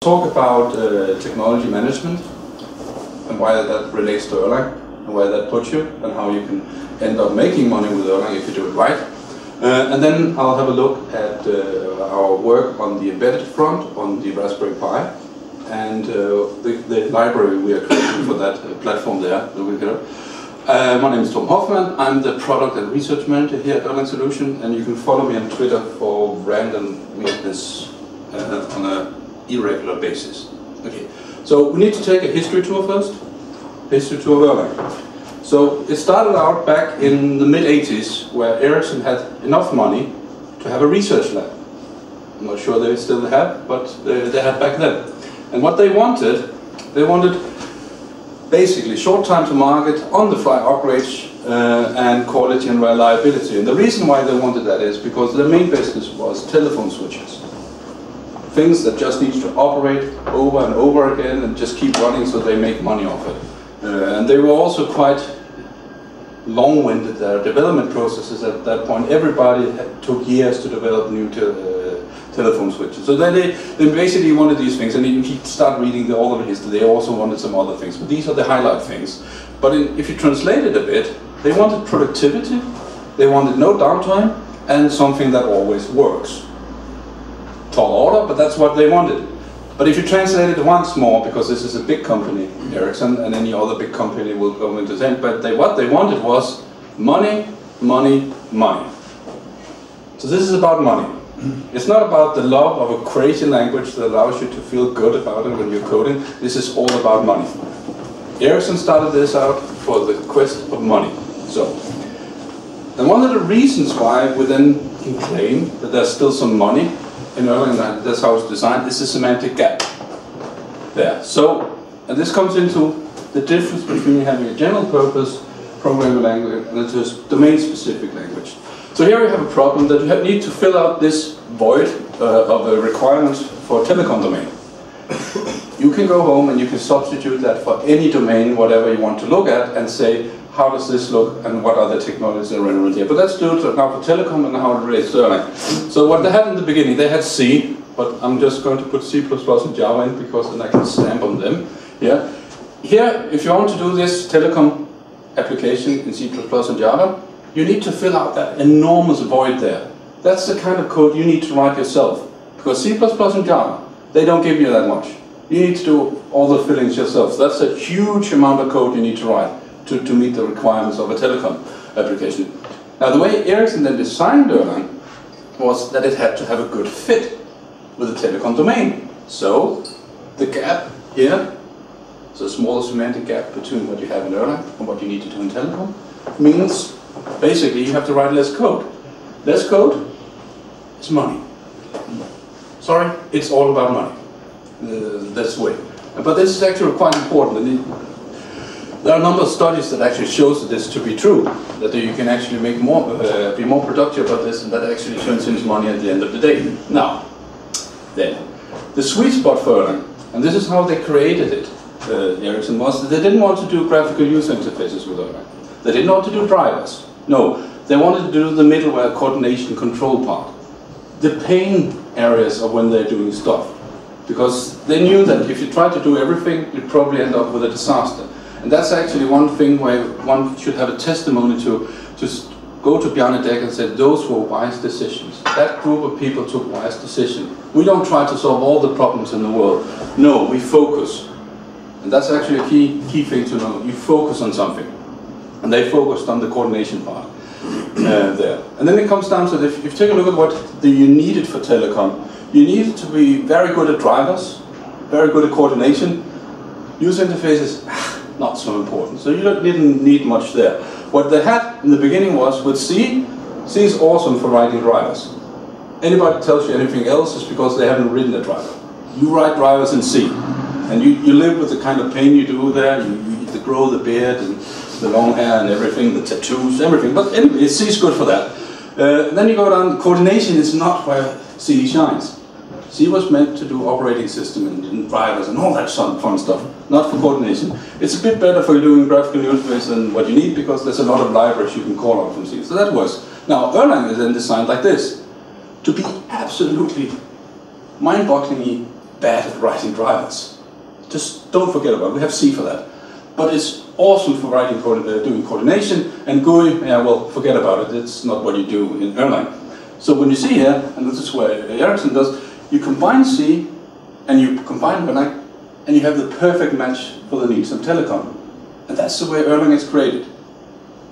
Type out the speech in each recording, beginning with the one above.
Talk about technology management and why that relates to Erlang and where that puts you and how you can end up making money with Erlang if you do it right. And then I'll have a look at our work on the embedded front on the Raspberry Pi and the library we are creating for that platform there. My name is Torben Hoffmann. I'm the product and research manager here at Erlang Solutions, and you can follow me on Twitter for random weirdness on a irregular basis. Okay, so we need to take a history tour first. History tour of Erlang. So it started out back in the mid-80s where Ericsson had enough money to have a research lab. I'm not sure they still have, but they had back then. And what they wanted basically short time to market, on-the-fly upgrades, and quality and reliability. And the reason why they wanted that is because their main business was telephone switches. Things that just need to operate over and over again and just keep running so they make money off it. And they were also quite long-winded, their development processes at that point. Everybody took years to develop new telephone switches. So then they basically wanted these things, and if you start reading all of the history, they also wanted some other things. But these are the highlight things. But if you translate it a bit, they wanted productivity, they wanted no downtime, and something that always works. Tall order, but that's what they wanted. But if you translate it once more, because this is a big company, Ericsson, and any other big company will go into that, but what they wanted was money, money, money. So this is about money. It's not about the love of a crazy language that allows you to feel good about it when you're coding. This is all about money. Ericsson started this out for the quest of money. So, and one of the reasons why we then can claim that there's still some money in Erlang, and that's how it's designed, is the semantic gap there. So, and this comes into the difference between having a general purpose programming language and a domain-specific language. So here we have a problem that you need to fill out this void of requirements for a telecom domain. You can go home and you can substitute that for any domain, whatever you want to look at, and say, how does this look and what are the technologies that are relevant here? But let's do it now for telecom and how it relates to Erlang. So what they had in the beginning, they had C, but I'm just going to put C++ and Java in because then I can stamp on them. Yeah. Here, if you want to do this telecom application in C++ and Java, you need to fill out that enormous void there. That's the kind of code you need to write yourself. Because C++ and Java, they don't give you that much. You need to do all the fillings yourself. So that's a huge amount of code you need to write to meet the requirements of a telecom application. Now the way Ericsson then designed Erlang was that it had to have a good fit with the telecom domain. So the gap here, so a smaller semantic gap between what you have in Erlang and what you need to do in telecom, means basically you have to write less code. Less code is money. Sorry, it's all about money. That's the way. But this is actually quite important. There are a number of studies that actually shows this to be true, that you can actually make more, be more productive about this, and that actually turns into money at the end of the day. Now, then, the sweet spot for Erlang, and this is how they created it, Ericsson, was that they didn't want to do graphical user interfaces with Erlang. They didn't want to do drivers. No, they wanted to do the middleware coordination control part. The pain areas of when they're doing stuff. Because they knew that if you try to do everything, you'd probably end up with a disaster. And that's actually one thing where one should have a testimony to go to Bjarne Deck and say, those were wise decisions. That group of people took wise decisions. We don't try to solve all the problems in the world. No, we focus. And that's actually a key thing to know. You focus on something. And they focused on the coordination part there. And then it comes down to, if you take a look at what you needed for telecom, you needed to be very good at drivers, very good at coordination. User interfaces, not so important. So you didn't need much there. What they had in the beginning was with C. C is awesome for writing drivers. Anybody tells you anything else is because they haven't written a driver. You write drivers in C. And you live with the kind of pain you do there. You grow the beard and the long hair and everything, the tattoos, everything. But anyway, C is good for that. Then you go down, coordination is not where C shines. C was meant to do operating system and drivers and all that fun stuff, not for coordination. It's a bit better for doing graphical interface than what you need because there's a lot of libraries you can call out from C. So that works. Now, Erlang is then designed like this, to be absolutely mind-bogglingly bad at writing drivers. Just don't forget about it. We have C for that. But it's awesome for writing, doing coordination, and GUI, yeah, well, forget about it. It's not what you do in Erlang. So when you see here, and this is where Ericsson does, you combine C and you combine Erlang, and you have the perfect match for the needs of telecom. And that's the way Erlang is created.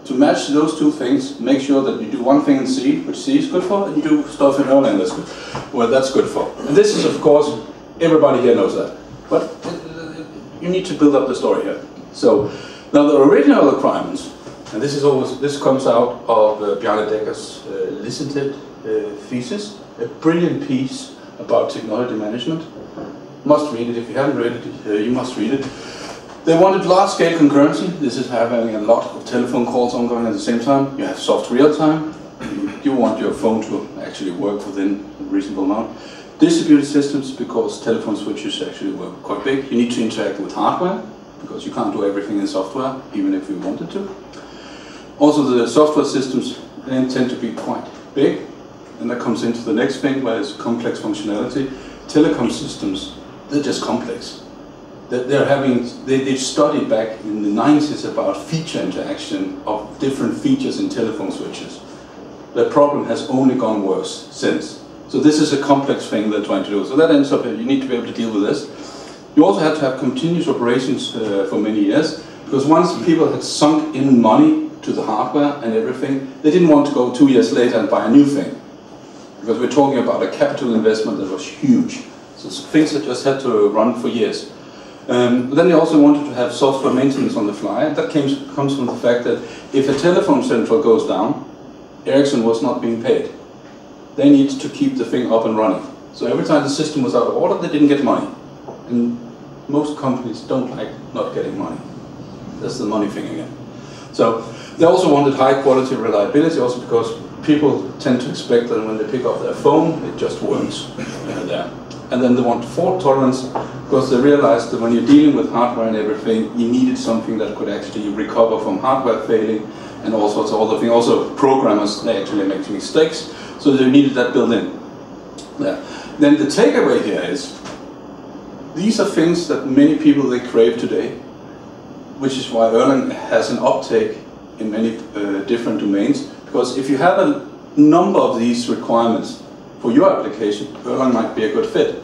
To match those two things, make sure that you do one thing in C, which C is good for, and you do stuff in Erlang that's good, well, that's good for. And this is, of course, everybody here knows that. But you need to build up the story here. So now the original requirements, and this comes out of Bjarne Dekker's Listened thesis, a brilliant piece about technology management. Must read it. If you haven't read it, you must read it. They wanted large-scale concurrency. This is having a lot of telephone calls ongoing at the same time. You have soft real-time. You want your phone to actually work within a reasonable amount. Distributed systems, because telephone switches actually were quite big. You need to interact with hardware, because you can't do everything in software, even if you wanted to. Also, the software systems then tend to be quite big, and that comes into the next thing, where it's complex functionality. Telecom systems, they're just complex. They've studied back in the 90s about feature interaction of different features in telephone switches. The problem has only gone worse since. So this is a complex thing they're trying to do. So that ends up, you need to be able to deal with this. You also have to have continuous operations for many years, because once people had sunk in money to the hardware and everything, they didn't want to go 2 years later and buy a new thing. Because we're talking about a capital investment that was huge. So things that just had to run for years. Then they also wanted to have software maintenance on the fly, and that comes from the fact that if a telephone central goes down, Ericsson was not being paid. They needed to keep the thing up and running. So every time the system was out of order, they didn't get money. And most companies don't like not getting money. That's the money thing again. So they also wanted high quality reliability, also because people tend to expect that when they pick up their phone, it just works there. And then they want fault tolerance, because they realized that when you're dealing with hardware and everything, you needed something that could actually recover from hardware failing and all sorts of other things. Also, programmers, they actually make mistakes, so they needed that built in. Yeah. Then the takeaway here is, these are things that many people, they crave today, which is why Erlang has an uptake in many different domains, because if you have a number of these requirements for your application, Erlang might be a good fit.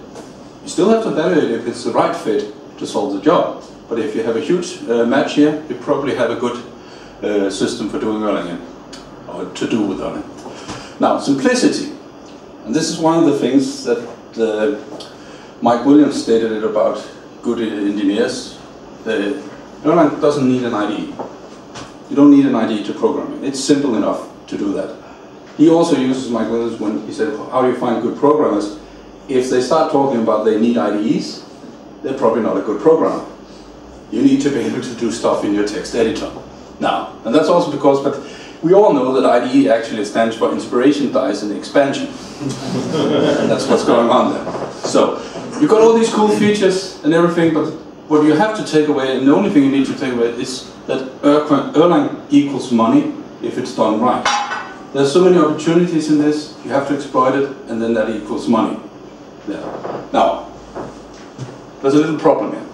You still have to evaluate if it's the right fit to solve the job. But if you have a huge match here, you probably have a good system for doing Erlang, or to do with Erlang. Now, simplicity. And this is one of the things that Mike Williams stated it about good engineers. Erlang doesn't need an IDE. You don't need an IDE to program it. It's simple enough to do that. He also uses Mike Williams when he said, how do you find good programmers? If they start talking about they need IDEs, they're probably not a good programmer. You need to be able to do stuff in your text editor. Now, and that's also because, but we all know that IDE actually stands for inspiration, dies, and expansion. And that's what's going on there. So, you've got all these cool features and everything, but what you have to take away, and the only thing you need to take away, is that Erlang equals money if it's done right. There's so many opportunities in this, you have to exploit it, and then that equals money. Yeah. Now, there's a little problem here.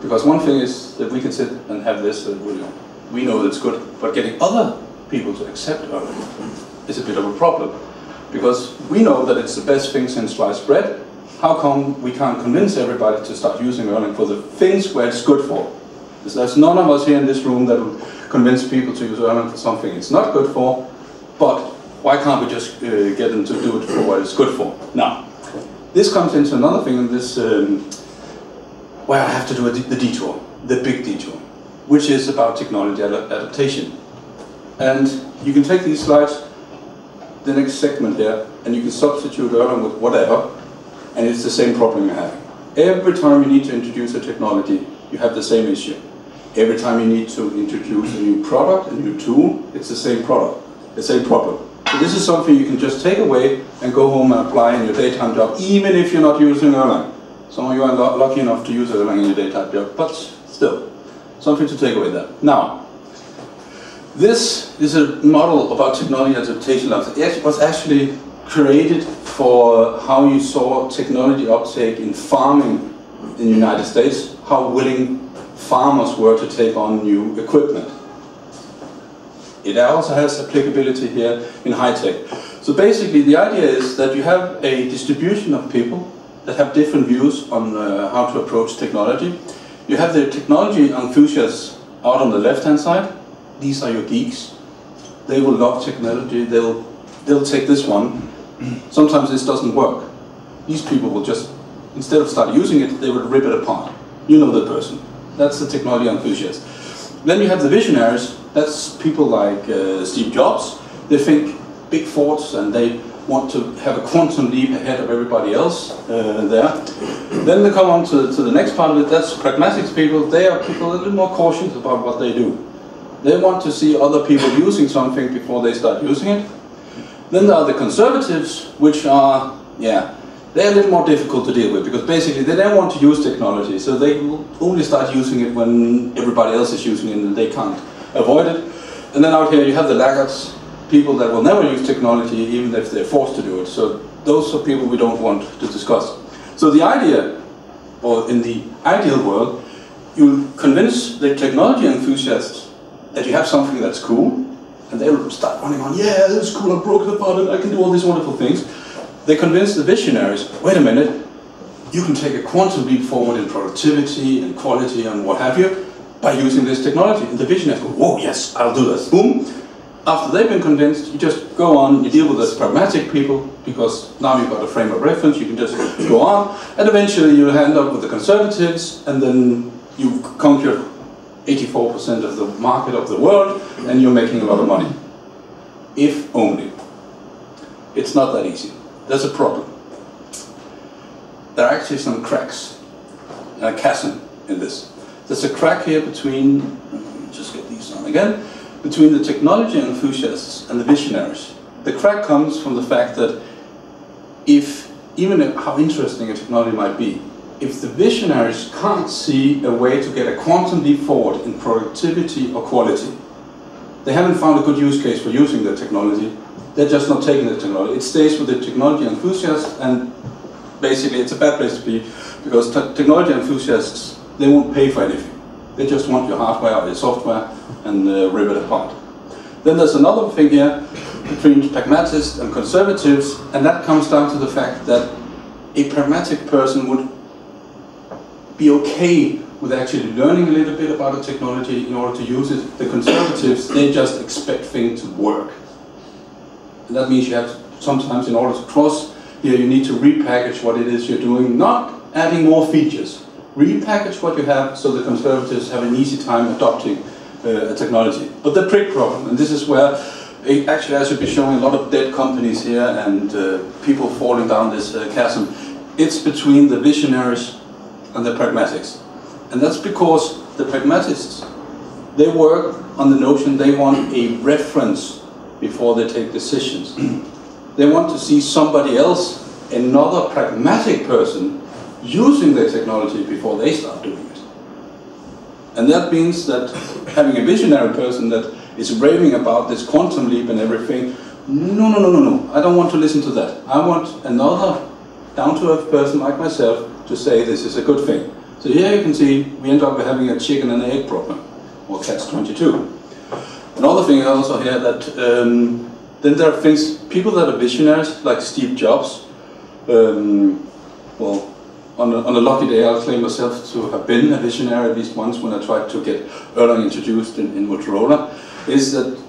Because one thing is that we can sit and have this, and we know that it's good, but getting other people to accept Erlang is a bit of a problem. Because we know that it's the best thing since sliced bread. How come we can't convince everybody to start using Erlang for the things where it's good for? Because there's none of us here in this room that would convince people to use Erlang for something it's not good for, but why can't we just get them to do it for what it's good for? Now, this comes into another thing in this, where I have to do the detour, the big detour, which is about technology adaptation. And you can take these slides, the next segment here, and you can substitute Erlang with whatever, and it's the same problem you're having. Every time you need to introduce a technology, you have the same issue. Every time you need to introduce a new product, a new tool, it's the same product, the same problem. So this is something you can just take away and go home and apply in your daytime job, even if you're not using Erlang. Some of you are lucky enough to use Erlang in your daytime job, but still, something to take away there. Now, this is a model about technology adaptation. It was actually created for how you saw technology uptake in farming in the United States, how willing farmers were to take on new equipment. It also has applicability here in high-tech. So basically the idea is that you have a distribution of people that have different views on how to approach technology. You have the technology enthusiasts out on the left-hand side. These are your geeks. They will love technology. They'll take this one. Sometimes this doesn't work. These people will just, instead of start using it, they will rip it apart. You know the person. That's the technology enthusiast. Then you have the visionaries. That's people like Steve Jobs. They think big thoughts and they want to have a quantum leap ahead of everybody else there. Then they come on to the next part of it. That's pragmatics people. They are people a little more cautious about what they do. They want to see other people using something before they start using it. Then there are the conservatives, which are, yeah, they're a little more difficult to deal with because basically they don't want to use technology, so they will only start using it when everybody else is using it and they can't avoid it. And then out here you have the laggards, people that will never use technology even if they're forced to do it. So those are people we don't want to discuss. So the idea, or in the ideal world, you convince the technology enthusiasts that you have something that's cool, and they'll start running on, yeah, that's cool, I'm broken about it, I can do all these wonderful things. They convince the visionaries, wait a minute, you can take a quantum leap forward in productivity and quality and what have you by using this technology. And the visionaries go, oh yes, I'll do this. Boom. After they've been convinced, you just go on, you deal with the pragmatic people, because now you've got a frame of reference, you can just go on, and eventually you'll end up with the conservatives, and then you've conquered 84% of the market of the world, and you're making a lot of money. If only. It's not that easy. There's a problem. There are actually some cracks, a chasm in this. There's a crack here between, let me just get these on again, between the technology enthusiasts and the visionaries. The crack comes from the fact that if, even how interesting a technology might be, if the visionaries can't see a way to get a quantum leap forward in productivity or quality, they haven't found a good use case for using the technology, they're just not taking the technology. It stays with the technology enthusiasts, and basically it's a bad place to be, because technology enthusiasts, they won't pay for anything. They just want your hardware or your software and rip it apart. Then there's another thing here between pragmatists and conservatives, and that comes down to the fact that a pragmatic person would be okay with actually learning a little bit about the technology in order to use it. The conservatives, they just expect things to work. And that means you have sometimes, in order to cross here, you need to repackage what it is you're doing, not adding more features. Repackage what you have so the conservatives have an easy time adopting a technology. But the big problem, and this is where actually I should be showing a lot of dead companies here and people falling down this chasm, it's between the visionaries and the pragmatics. And that's because the pragmatists, they work on the notion they want a reference before they take decisions. They want to see somebody else, another pragmatic person, using their technology before they start doing it. And that means that having a visionary person that is raving about this quantum leap and everything, no, I don't want to listen to that. I want another down-to-earth person like myself to say this is a good thing. So here you can see we end up having a chicken and egg problem, or catch-22. Another thing also here that then there are things, people that are visionaries like Steve Jobs, well, on a lucky day I'll claim myself to have been a visionary at least once when I tried to get Erlang introduced in Motorola, is that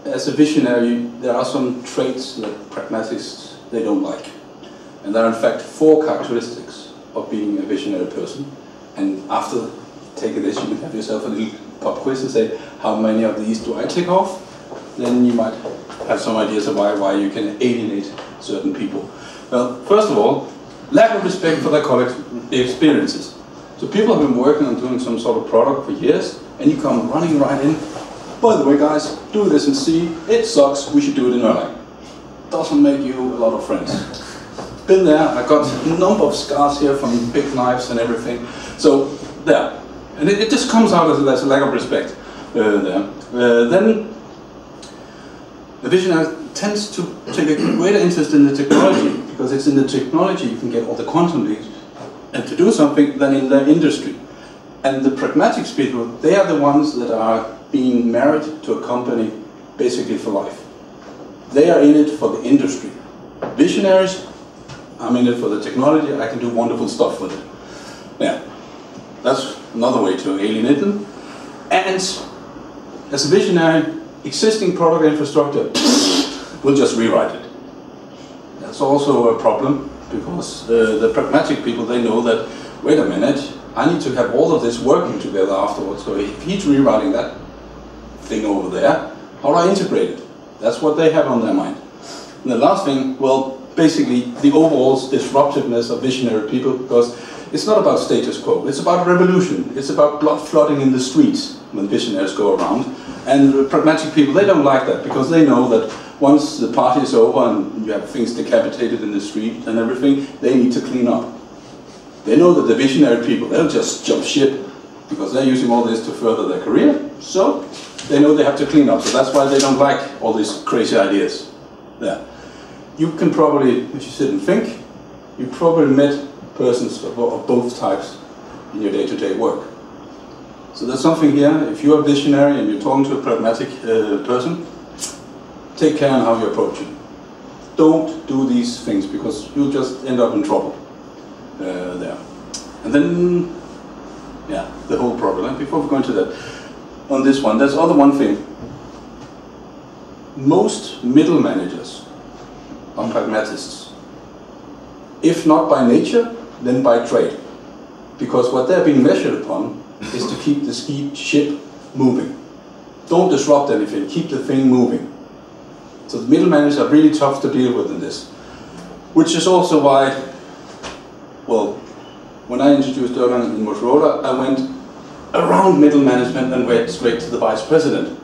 as a visionary there are some traits that pragmatists, they don't like. And there are in fact 4 characteristics of being a visionary person. And after taking this, you can have yourself a little pop quiz and say, how many of these do I tick off? Then you might have some ideas of why you can alienate certain people. Well, first of all, lack of respect for their collective experiences. So people have been working on doing some sort of product for years, and you come running right in. By the way, guys, do this and see. It sucks. We should do it in Erlang. Doesn't make you a lot of friends. Been there. I got a number of scars here from big knives and everything. So there, and it just comes out as there's a lack of respect there. Then the visionary tends to take a greater interest in the technology, because it's in the technology you can get all the quantum leaps and to do something than in the industry. And the pragmatics people, they are the ones that are being married to a company basically for life. They are in it for the industry. Visionaries, I'm in it for the technology, I can do wonderful stuff with it. Yeah, that's another way to alienate them. And as a visionary, existing product infrastructure, we'll just rewrite it. That's also a problem, because the pragmatic people, they know that, wait a minute, I need to have all of this working together afterwards. So if he's rewriting that thing over there, how do I integrate it? That's what they have on their mind. And the last thing, well, basically the overall disruptiveness of visionary people, because it's not about status quo, it's about revolution. It's about blood flooding in the streets when visionaries go around. And the pragmatic people, they don't like that, because they know that once the party is over and you have things decapitated in the street and everything, they need to clean up. They know that the visionary people, they'll just jump ship, because they're using all this to further their career, so they know they have to clean up. So that's why they don't like all these crazy ideas. Yeah. You can probably, if you sit and think, you probably met persons of both types in your day-to-day work. So there's something here, if you're a visionary and you're talking to a pragmatic person, take care on how you approach it. Don't do these things, because you'll just end up in trouble there. And then, yeah, the whole problem. And before we go into that, on this one, there's one thing. Most middle managers are pragmatists. If not by nature, then by trade. Because what they're being measured upon is to keep the ship moving. Don't disrupt anything, keep the thing moving. So the middle managers are really tough to deal with in this. Which is also why, well, when I introduced Erlang in Motorola, I went around middle management and went straight to the vice president.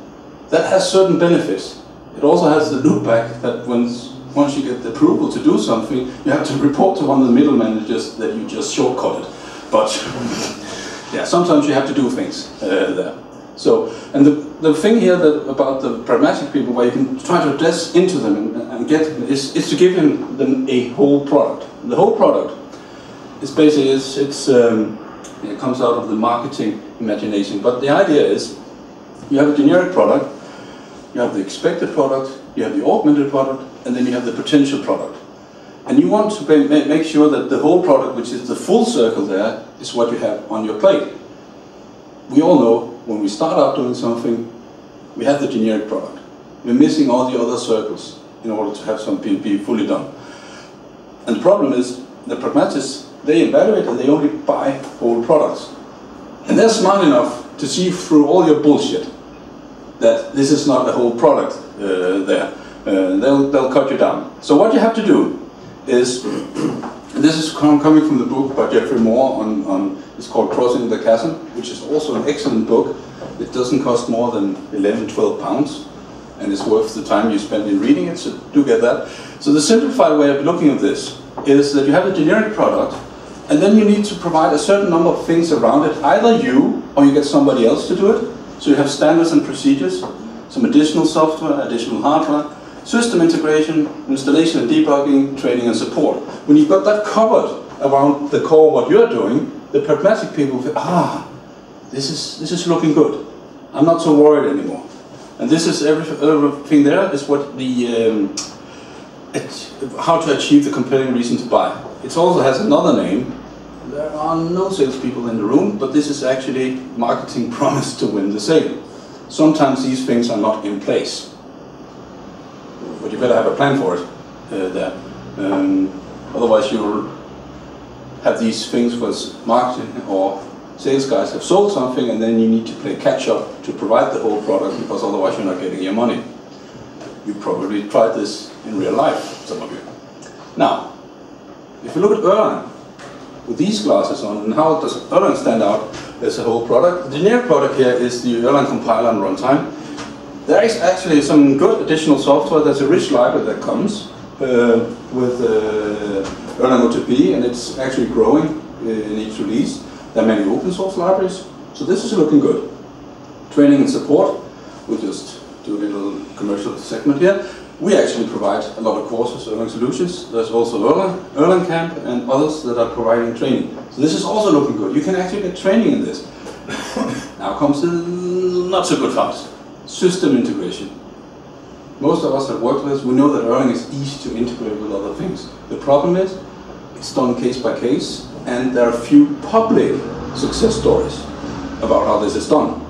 That has certain benefits. It also has the loop back that once you get the approval to do something, you have to report to one of the middle managers that you just shortcutted. But yeah, sometimes you have to do things there. So, and the thing here about the pragmatic people, where you can try to address into them and get, is to give them a whole product. The whole product is basically, it comes out of the marketing imagination. But the idea is, you have a generic product, you have the expected product, you have the augmented product, and then you have the potential product. And you want to make sure that the whole product, which is the full circle there, is what you have on your plate. We all know, when we start out doing something, we have the generic product. We're missing all the other circles in order to have something be fully done. And the problem is, the pragmatists, they evaluate and they only buy whole products. And they're smart enough to see through all your bullshit that this is not a whole product there. They'll cut you down. So what you have to do is, and this is coming from the book by Jeffrey Moore it's called Crossing the Chasm, which is also an excellent book. It doesn't cost more than 11, 12 pounds, and it's worth the time you spend in reading it, so do get that. So the simplified way of looking at this is that you have a generic product, and then you need to provide a certain number of things around it, either you or you get somebody else to do it. So you have standards and procedures, some additional software, additional hardware, system integration, installation and debugging, training and support. When you've got that covered around the core what you're doing, the pragmatic people feel, this is looking good. I'm not so worried anymore. And this is everything there is what the how to achieve the compelling reason to buy. It also has another name. There are no salespeople in the room, but this is actually marketing promise to win the sale. Sometimes these things are not in place, but you better have a plan for it there. Otherwise you'll have these things where marketing or sales guys have sold something and then you need to play catch up to provide the whole product, because otherwise you're not getting your money. You probably tried this in real life, some of you. Now, if you look at Erlang, with these glasses on, and how does Erlang stand out as a whole product? The generic product here is the Erlang compiler and runtime. There is actually some good additional software. There's a rich library that comes with Erlang OTP, and it's actually growing in each release. There are many open source libraries, so this is looking good. Training and support, we'll just do a little commercial segment here. We actually provide a lot of courses, Erlang Solutions. There's also Erlang Camp and others that are providing training. So this is also looking good. You can actually get training in this. Now comes the not so good part. System integration. Most of us have worked with this. We know that Erlang is easy to integrate with other things. The problem is, it's done case by case, and there are few public success stories about how this is done.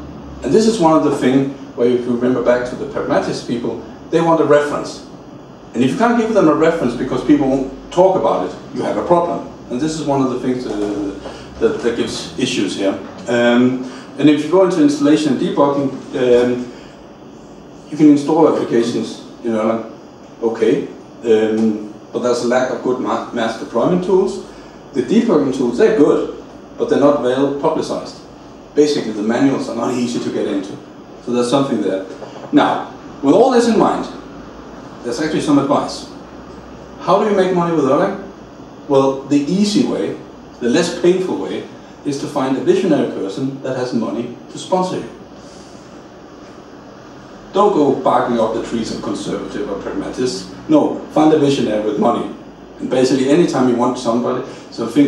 And this is one of the things where, if you remember back to the pragmatist people, they want a reference. And if you can't give them a reference because people won't talk about it, you have a problem. And this is one of the things that gives issues here. And if you go into installation and debugging, you can install applications in Erlang, okay, but there's a lack of good mass deployment tools. The debugging tools, they're good, but they're not well publicized. Basically, the manuals are not easy to get into. So there's something there. Now, with all this in mind, there's actually some advice. How do you make money with Erlang? Well, the easy way, the less painful way, is to find a visionary person that has money to sponsor you. Don't go barking up the trees of conservative or pragmatists. No, find a visionary with money. And basically, anytime you want something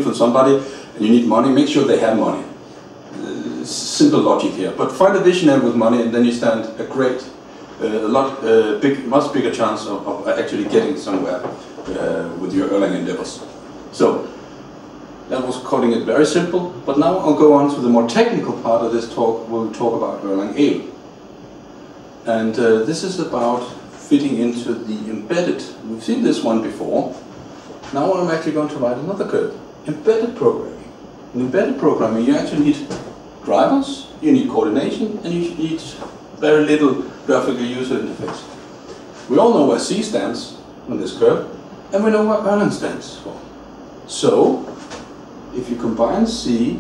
from somebody, and you need money, make sure they have money. Simple logic here. But find a visionary with money, and then you stand a much bigger chance of actually getting somewhere with your Erlang endeavors. So, that was calling it very simple, but now I'll go on to the more technical part of this talk, where we'll talk about Erlang 8. And this is about fitting into the embedded. We've seen this one before. Now I'm actually going to write another code. Embedded programming. In embedded programming, you actually need drivers, you need coordination, and you need very little graphical user interface. We all know where C stands on this curve, and we know what Erlang stands for. So, if you combine C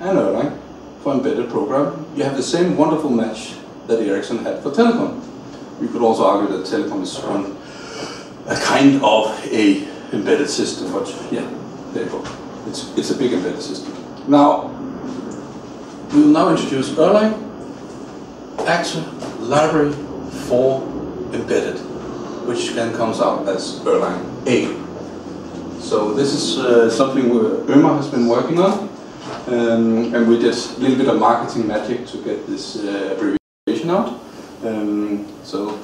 and Erlang for embedded program, you have the same wonderful match that Ericsson had for telecom. We could also argue that telecom is a kind of a embedded system, but yeah, there you go. It's a big embedded system. Now, we will now introduce Erlang Actor Library for Embedded, which then comes out as Erlang 8. So this is something Ömer has been working on, and we did a little bit of marketing magic to get this abbreviation out. So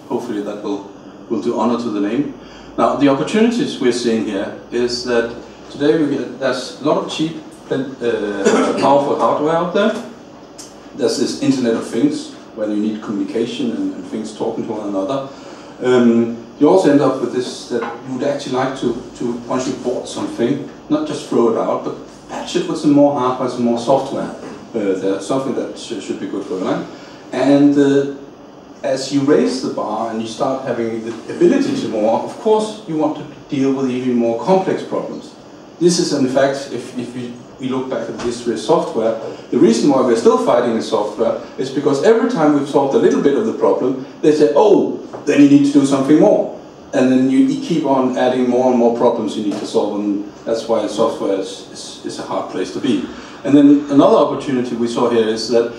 hopefully that will do honor to the name. Now the opportunities we're seeing here is that today there's a lot of cheap, powerful hardware out there. There's this Internet of Things, where you need communication and things talking to one another. You also end up with this, that you would actually like to once you bought something, not just throw it out, but patch it with some more hardware, some more software. There's something that should be good for Erlang. And as you raise the bar and you start having the ability to more, of course you want to deal with even more complex problems. This is in fact, if we look back at the history of software, the reason why we're still fighting in software is because every time we've solved a little bit of the problem, they say, oh, then you need to do something more. And then you keep on adding more and more problems you need to solve, and that's why software is a hard place to be. And then another opportunity we saw here is that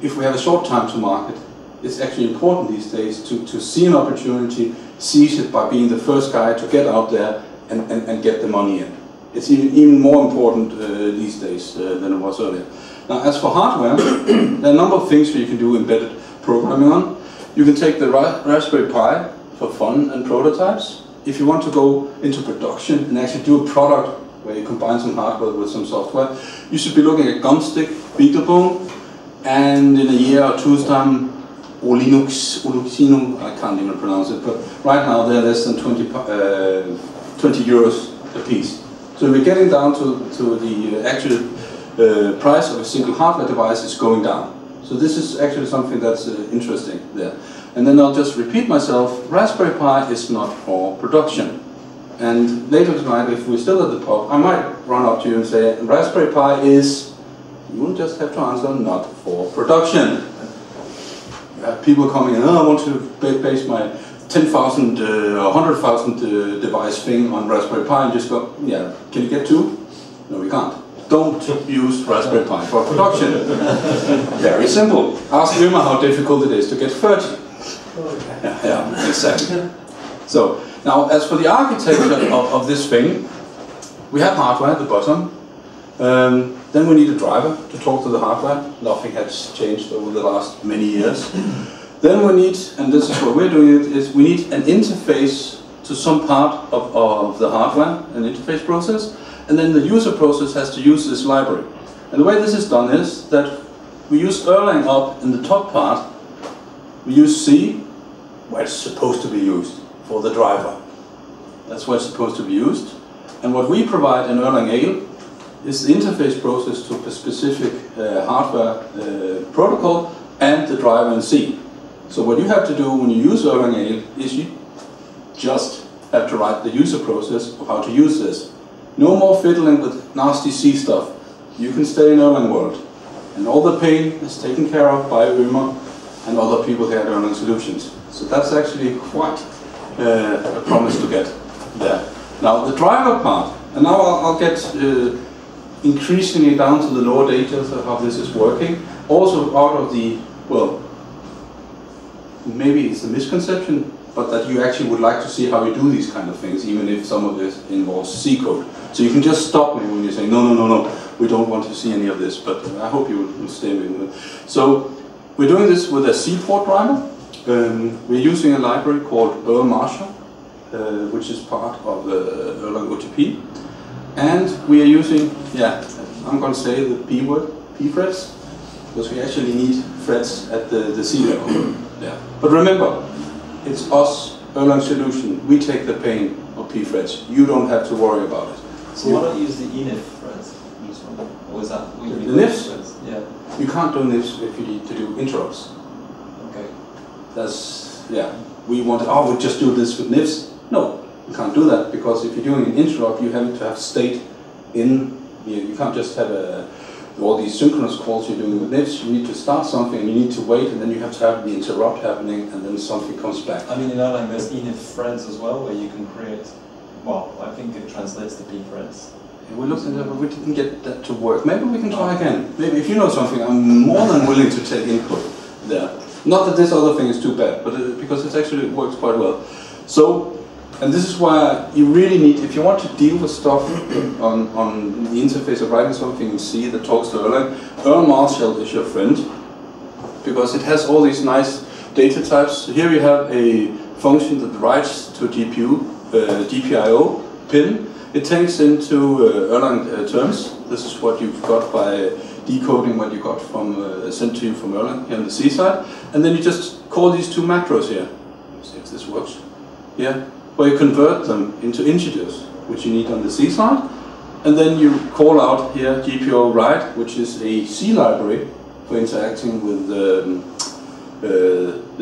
if we have a short time to market, it's actually important these days to see an opportunity, seize it by being the first guy to get out there and get the money in. It's even more important these days than it was earlier. Now, as for hardware, there are a number of things you can do embedded programming on. You can take the Raspberry Pi for fun and prototypes. If you want to go into production and actually do a product where you combine some hardware with some software, you should be looking at Gumstick, BeagleBone, and in a year or two's time, or Linux, I can't even pronounce it, but right now they're less than 20 euros a piece. So we're getting down to the actual price of a single hardware device is going down. So this is actually something that's interesting there. And then I'll just repeat myself, Raspberry Pi is not for production. And later tonight, if we're still at the pub, I might run up to you and say, Raspberry Pi is, you will just have to answer, not for production. You have people coming in, oh, I want to base my 10,000 or 100,000 device thing on Raspberry Pi, and just go, yeah, can you get 2? No, we can't. Don't use Raspberry Pi for production. Very simple. Ask Ömer how difficult it is to get 30. Yeah, exactly. So, now as for the architecture of this thing, we have hardware at the bottom. Then we need a driver to talk to the hardware. Nothing has changed over the last many years. Then we need, and this is what we're doing, is we need an interface to some part of the hardware, an interface process, and then the user process has to use this library. And the way this is done is that we use Erlang up in the top part, we use C, where it's supposed to be used, for the driver. That's where it's supposed to be used. And what we provide in Erlang Ale is the interface process to a specific hardware protocol and the driver in C. So what you have to do when you use Erlang Ale is you just have to write the user process of how to use this. No more fiddling with nasty C stuff. You can stay in Erlang world. And all the pain is taken care of by Ömer and other people here at Erlang Solutions. So that's actually quite a promise to get there. Now the driver part, and now I'll get increasingly down to the lower details of how this is working. Also out of the, well, maybe it's a misconception, but that you actually would like to see how we do these kind of things, even if some of this involves C code. So you can just stop me when you say, no, no, no, no, we don't want to see any of this, but I hope you will stay with me. So we're doing this with a C port driver. We're using a library called Erlang Marshall, which is part of Erlang OTP. And we are using, yeah, I'm going to say the P word, P threads, because we actually need threads at the C level. Yeah. But remember, it's us, Erlang Solution, we take the pain of P threads. You don't have to worry about it. So why don't you use the enif threads? Or is that the nifs? Yeah. You can't do nifs if you need to do interrupts. Okay. That's, yeah. We want, oh, we just do this with nifs. No, you can't do that, because if you're doing an interrupt, you have to have state in. You can't just have all these synchronous calls you're doing with nifs. You need to start something, and you need to wait, and then you have to have the interrupt happening, and then something comes back. I mean, in Erlang, there's enif threads as well, where you can create. Well, I think it translates to P threads. Yeah, we looked at that, but we didn't get that to work. Maybe we can try again. Maybe if you know something, I'm more than willing to take input there. Not that this other thing is too bad, but because it actually works quite well. So. And this is why you really need, if you want to deal with stuff on the interface of writing something in C that talks to Erlang, Erlang Marshall is your friend, because it has all these nice data types. Here you have a function that writes to a GPU, GPIO pin. It takes into Erlang terms. This is what you've got by decoding what you got from sent to you from Erlang here on the C side. And then you just call these two macros here. Let's see if this works. Yeah. Where you convert them into integers, which you need on the C side, and then you call out here GPO write, which is a C library for interacting with the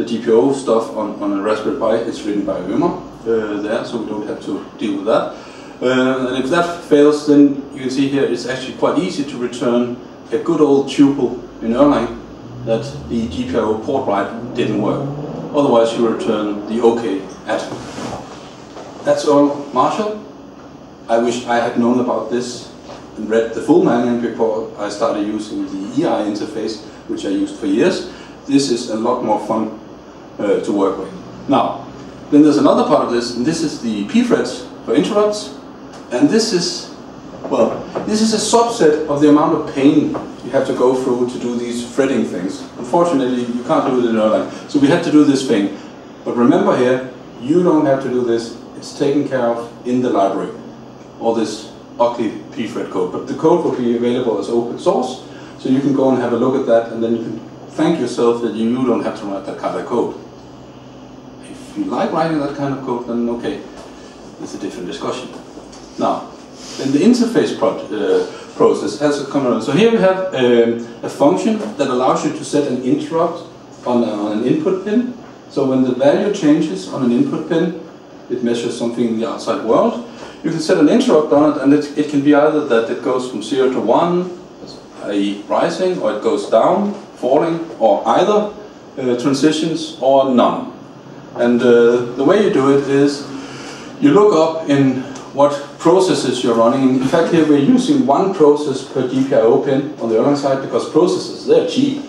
GPO stuff on a Raspberry Pi. It's written by Ömer there, so we don't have to deal with that. And if that fails, then you can see here it's actually quite easy to return a good old tuple in Erlang that the GPIO port write didn't work. Otherwise, you return the OK atom. That's Erlang Marshall. I wish I had known about this and read the full manual before I started using the EI interface, which I used for years. This is a lot more fun to work with. Now, then there's another part of this, and this is the P threads for interrupts. And this is, well, this is a subset of the amount of pain you have to go through to do these threading things. Unfortunately, you can't do it in Erlang. So we had to do this thing. But remember here, you don't have to do this. It's taken care of in the library, all this ugly pthread code. But the code will be available as open source, so you can go and have a look at that, and then you can thank yourself that you don't have to write that kind of code. If you like writing that kind of code, then okay, it's a different discussion. Now, then the interface process has a command. So here we have a function that allows you to set an interrupt on an input pin. So when the value changes on an input pin, it measures something in the outside world. You can set an interrupt on it, and it can be either that it goes from 0 to 1, i.e. rising, or it goes down, falling, or either transitions or none. And the way you do it is you look up in what processes you're running. In fact, here we're using one process per GPIO pin on the Erlang side, because processes, they're cheap.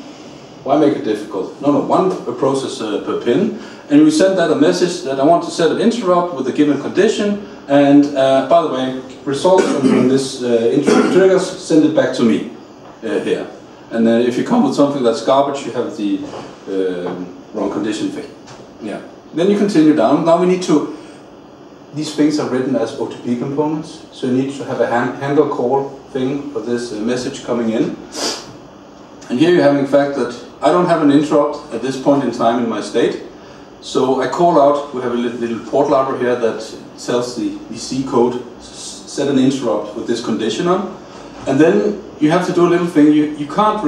Why make it difficult? No, one process per pin, and we send that a message that I want to set an interrupt with a given condition, and by the way, results from this interrupt triggers, send it back to me here. And then if you come with something that's garbage, you have the wrong condition thing. Yeah. Then you continue down. Now we need to, these things are written as OTP components, so you need to have a handle call thing for this message coming in. And here you have in fact that I don't have an interrupt at this point in time in my state. So I call out, we have a little port library here that tells the C code, set an interrupt with this condition on. And then you have to do a little thing, you can't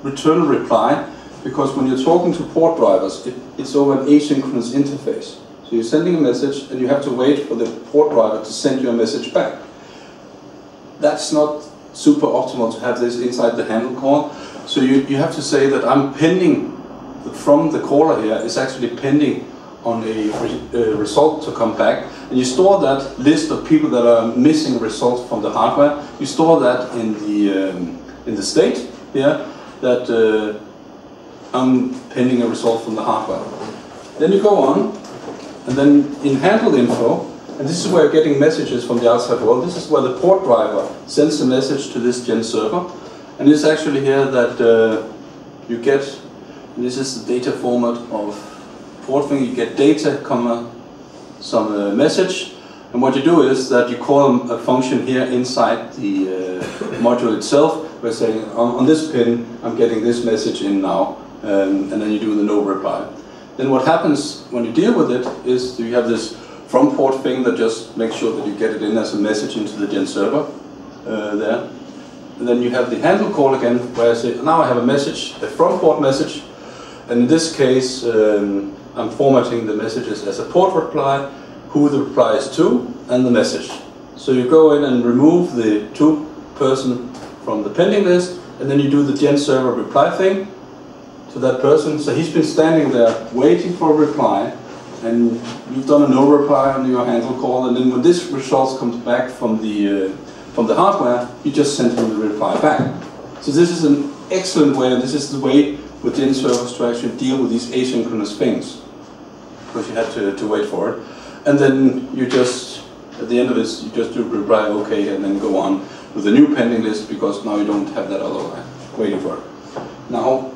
return a reply, because when you're talking to port drivers, it's over an asynchronous interface. So you're sending a message and you have to wait for the port driver to send you a message back. That's not super optimal to have this inside the handle call. So you have to say that I'm pending, from the caller here is actually pending on a result to come back. And you store that list of people that are missing results from the hardware. You store that in the state here, that I'm pending a result from the hardware. Then you go on, and then in handle info, and this is where you're getting messages from the outside world. This is where the port driver sends a message to this gen server. And it's actually here that you get, this is the data format of port thing. You get data, comma, some message. And what you do is that you call a function here inside the module itself. We're saying on this pin, I'm getting this message in now. And then you do the no reply. Then what happens when you deal with it is you have this from port thing that just makes sure that you get it in as a message into the gen server there. And then you have the handle call again, where I say, now I have a message, a from port message. And in this case, I'm formatting the messages as a port reply, who the reply is to, and the message. So you go in and remove the to person from the pending list, and then you do the gen server reply thing to that person. So he's been standing there waiting for a reply, and you've done a no reply on your handle call, and then when this result comes back from the hardware, you just send him the reply back. So this is an excellent way, and this is the way with gen servers to actually deal with these asynchronous things, because you had to wait for it. And then you just, at the end of this, you just do reply OK, and then go on with the new pending list, because now you don't have that other line waiting for it. Now,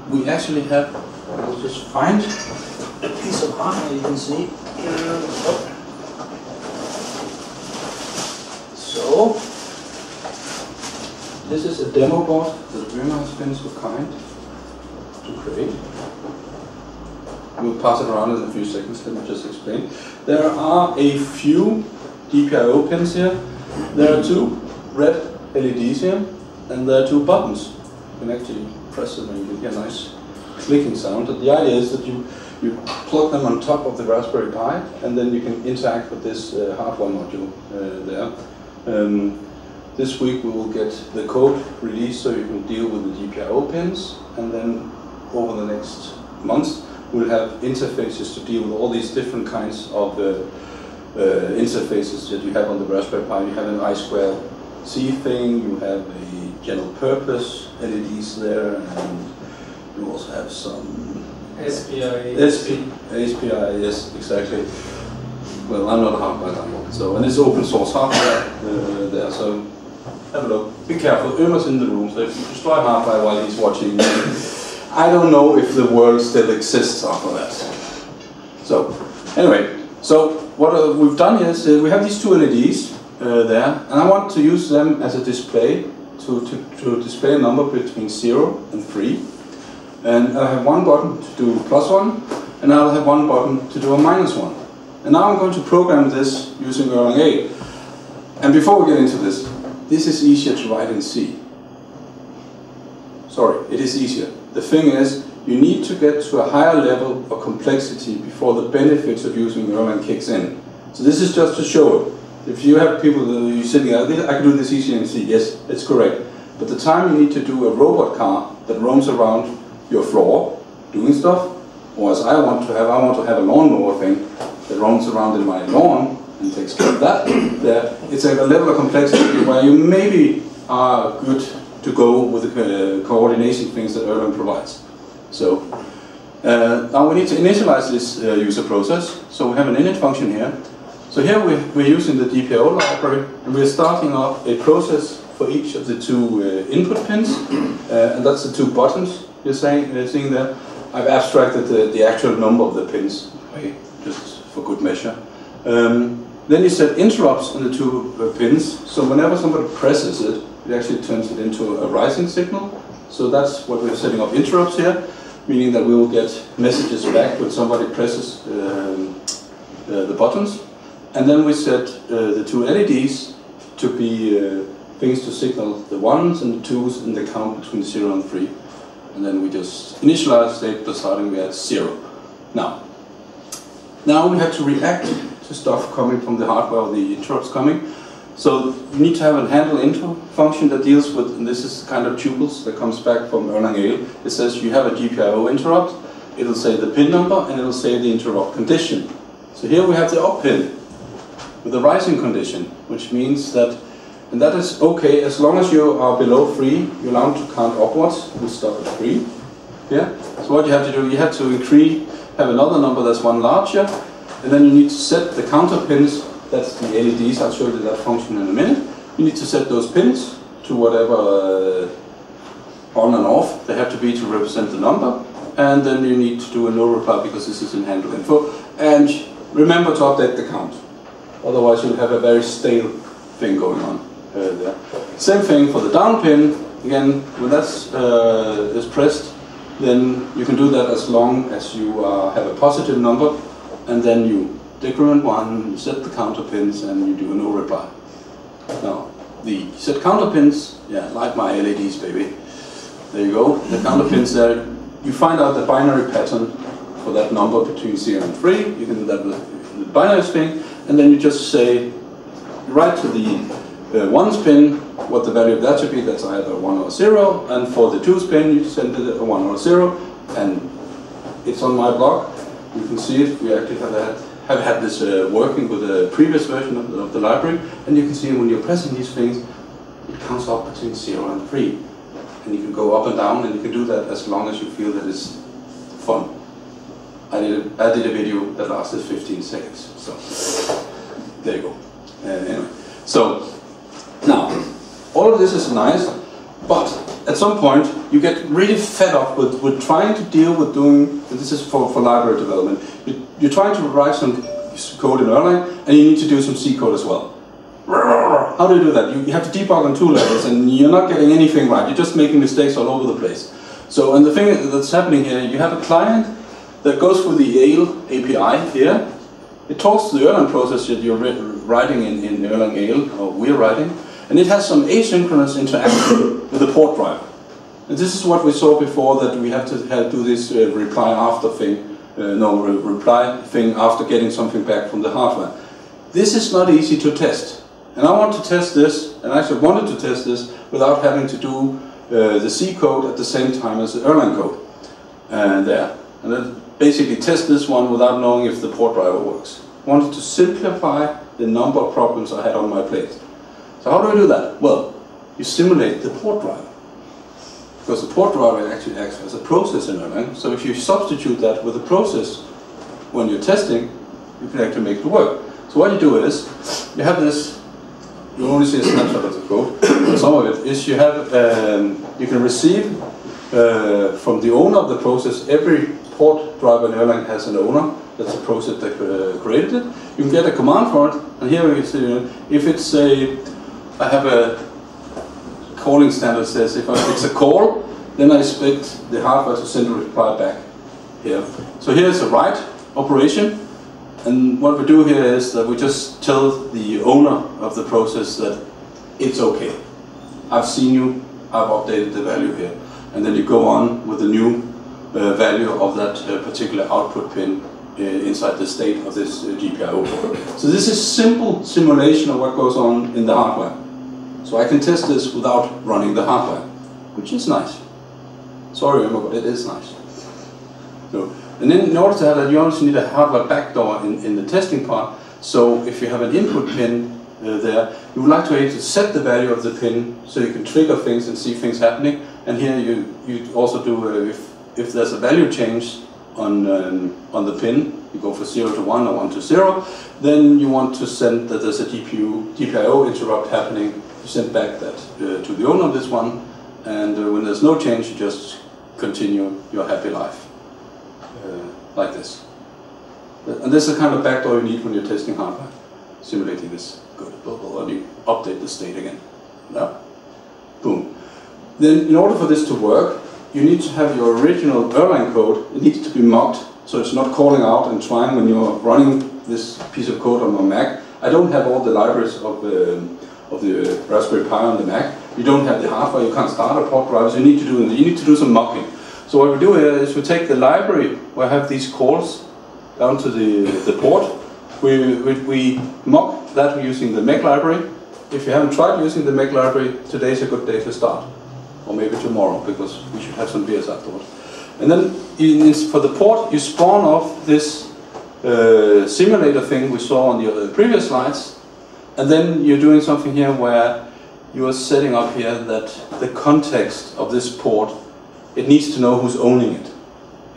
we actually have, I'll just find a piece of hardware you can see. So, this is a demo board that Rima has been so kind to create. We'll pass it around in a few seconds, let me just explain. There are a few GPIO pins here. There are two red LEDs here, and there are two buttons. You can actually press them and you get a nice clicking sound. And the idea is that you plug them on top of the Raspberry Pi, and then you can interact with this hardware module there. This week we will get the code released so you can deal with the GPIO pins, and then over the next months we'll have interfaces to deal with all these different kinds of interfaces that you have on the Raspberry Pi. You have an I2C thing, you have a general purpose LEDs there, and you also have some SPI. SPI, yes, exactly. Well, I'm not a hardware guy, so, and it's open source hardware there, so have a look. Be careful, Irma's in the room, so if you destroy hardware while he's watching, I don't know if the world still exists after that. So, anyway, so what we've done is we have these two LEDs there, and I want to use them as a display to display a number between 0 and 3. And I have one button to do +1, and I'll have one button to do a -1. And now I'm going to program this using Erlang 8. And before we get into this is easier to write in C. Sorry, it is easier. The thing is, you need to get to a higher level of complexity before the benefits of using Erlang kicks in. So this is just to show it. If you have people that are sitting there, I can do this easier in C. Yes, it's correct. But the time you need to do a robot car that roams around your floor doing stuff, or as I want to have a lawnmower thing that roams around in my lawn and takes care of that. It's a level of complexity where you maybe are good to go with the coordination things that Erlang provides. So now we need to initialize this user process. So we have an init function here. So here we're using the GPIO library, and we're starting up a process for each of the two input pins, and that's the two buttons you're seeing there. I've abstracted the actual number of the pins, just for good measure. Then you set interrupts on the two pins, so whenever somebody presses it, it actually turns it into a rising signal. So that's what we're setting up interrupts here, meaning that we will get messages back when somebody presses the buttons. And then we set the two LEDs to be things to signal the ones and the twos in the count between 0 and 3. And then we just initialize data starting at 0. Now we have to react to stuff coming from the hardware, or the interrupts coming. So you need to have a handle info function that deals with, and this is kind of tuples that comes back from Erlang Ale. It says you have a GPIO interrupt, it'll say the pin number, and it'll say the interrupt condition. So here we have the up pin with the rising condition, which means that, and that is okay as long as you are below 3, you're allowed to count upwards. We stop at 3. Yeah? So what you have to do, you have to have another number that's one larger, and then you need to set the counter pins. That's the LEDs, I'll show you that function in a minute. You need to set those pins to whatever on and off they have to be to represent the number. And then you need to do a no reply because this is in handle info. And remember to update the count. Otherwise you'll have a very stale thing going on there. Same thing for the down pin. Again, when that's is pressed, then you can do that as long as you have a positive number, and then you decrement 1, you set the counter pins, and you do a no reply. Now, the set counter pins, yeah, like my LEDs, baby. There you go, the counter pins there. You find out the binary pattern for that number between 0 and 3. You can do that with the binary string, and then you just say, you write to the 1's pin what the value of that should be. That's either 1 or 0, and for the 2's pin, you send it a 1 or a 0, and it's on my blog. You can see it. We actually have had this working with a previous version of the library, and you can see when you're pressing these things, it counts up between 0 and 3. And you can go up and down, and you can do that as long as you feel that it's fun. I did a video that lasted 15 seconds, so there you go. Anyway, so now, all of this is nice, but at some point you get really fed up with trying to deal with doing, and this is for library development, you're trying to write some code in Erlang, and you need to do some C code as well. How do you do that? You have to debug on 2 levels, and you're not getting anything right. You're just making mistakes all over the place. So, and the thing that's happening here, you have a client that goes through the Ale API here. It talks to the Erlang process that you're writing in Erlang Ale, or we're writing, and it has some asynchronous interaction with the port driver. And this is what we saw before, that we have to do this reply after thing, reply thing after getting something back from the hardware. This is not easy to test. And I want to test this, and I actually wanted to test this without having to do the C code at the same time as the Erlang code there. And then basically test this one without knowing if the port driver works. I wanted to simplify the number of problems I had on my plate. So how do I do that? Well, you simulate the port driver. Because the port driver actually acts as a process in Erlang. So if you substitute that with a process when you're testing, you can actually make it work. So what you do is, you have this, you only see a snapshot of the code. Some of it is you can receive from the owner of the process. Every port driver in Erlang has an owner. That's the process that created it. You can get a command for it, and here we see if it's I have a calling standard that says if it's a call, then I expect the hardware to send a reply back here. So here's a write operation, and what we do here is that we just tell the owner of the process that it's okay. I've seen you, I've updated the value here. And then you go on with the new value of that particular output pin inside the state of this GPIO. So this is simple simulation of what goes on in the hardware. So I can test this without running the hardware, which is nice. Sorry, Emma, but it is nice. So, and then in order to have that, you also need a hardware backdoor in the testing part. So if you have an input pin there, you would like to be able to set the value of the pin so you can trigger things and see things happening. And here you also do, if there's a value change on the pin, you go for 0 to 1 or 1 to 0, then you want to send that there's a GPIO interrupt happening. You send back that to the owner of this one, and when there's no change, you just continue your happy life, like this. And this is the kind of backdoor you need when you're testing hardware, simulating this. Good. And you update the state again. Yeah. Boom. Then, in order for this to work, you need to have your original Erlang code. It needs to be mocked, so it's not calling out and trying when you're running this piece of code on my Mac. I don't have all the libraries of the Raspberry Pi on the Mac. You don't have the hardware. You can't start a port driver. So you need to do some mocking. So what we do here is we take the library where I have these calls down to the port. We mock that using the MEC library. If you haven't tried using the MEC library, today's a good day to start. Or maybe tomorrow, because we should have some beers afterwards. And then for the port, you spawn off this simulator thing we saw on the previous slides. And then you're doing something here where you are setting up here that the context of this port, it needs to know who's owning it.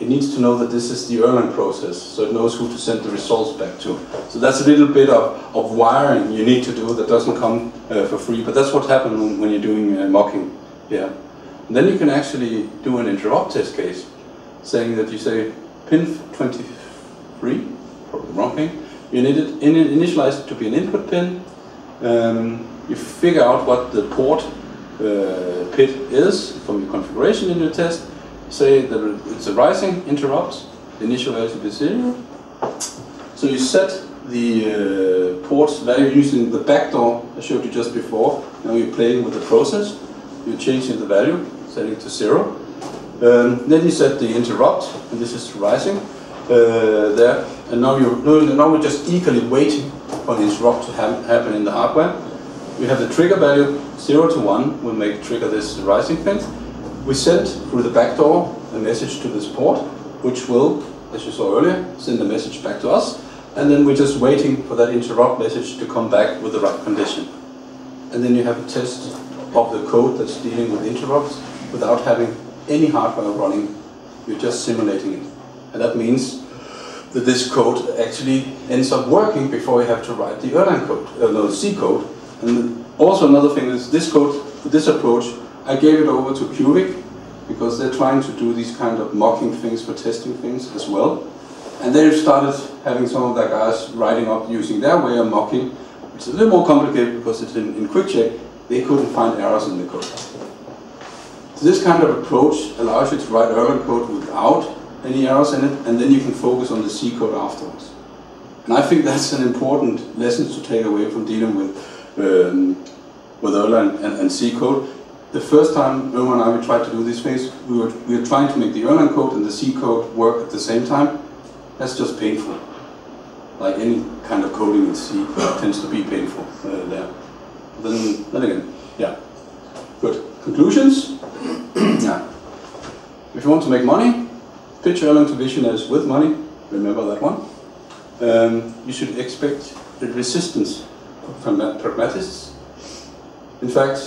It needs to know that this is the Erlang process, so it knows who to send the results back to. So that's a little bit of wiring you need to do that doesn't come for free, but that's what happens when you're doing mocking here. And then you can actually do an interrupt test case, saying that you say pin 23, probably the wrong pin, you need it initialize it to be an input pin. You figure out what the port pit is from your configuration in your test. Say that it's a rising interrupt, the initial value should be 0. So you set the port's value using the backdoor I showed you just before. Now you're playing with the process. You're changing the value, setting it to 0. Then you set the interrupt, and this is rising there. And now we're just equally waiting for the interrupt to happen in the hardware. We have the trigger value 0 to 1 will trigger this rising pin. We send through the backdoor a message to this port, which will, as you saw earlier, send a message back to us. And then we're just waiting for that interrupt message to come back with the right condition. And then you have a test of the code that's dealing with interrupts without having any hardware running. You're just simulating it. And that means that this code actually ends up working before you have to write the Erlang code, no, the C code. And also another thing is this code, this approach, I gave it over to Cubic because they're trying to do these kind of mocking things for testing things as well. And they've started having some of their guys writing up using their way of mocking. It's a little more complicated because it's in quick check. They couldn't find errors in the code. So this kind of approach allows you to write Erlang code without any errors in it, and then you can focus on the C code afterwards. And I think that's an important lesson to take away from dealing with Erlang and C code. The first time Irma and I tried to do these things, we were trying to make the Erlang code and the C code work at the same time. That's just painful. Like any kind of coding in C tends to be painful there. Then again, yeah. Good. Conclusions? Yeah. If you want to make money, pitch Erlang to visionaries with money. Remember that one. You should expect the resistance from pragmatists. In fact,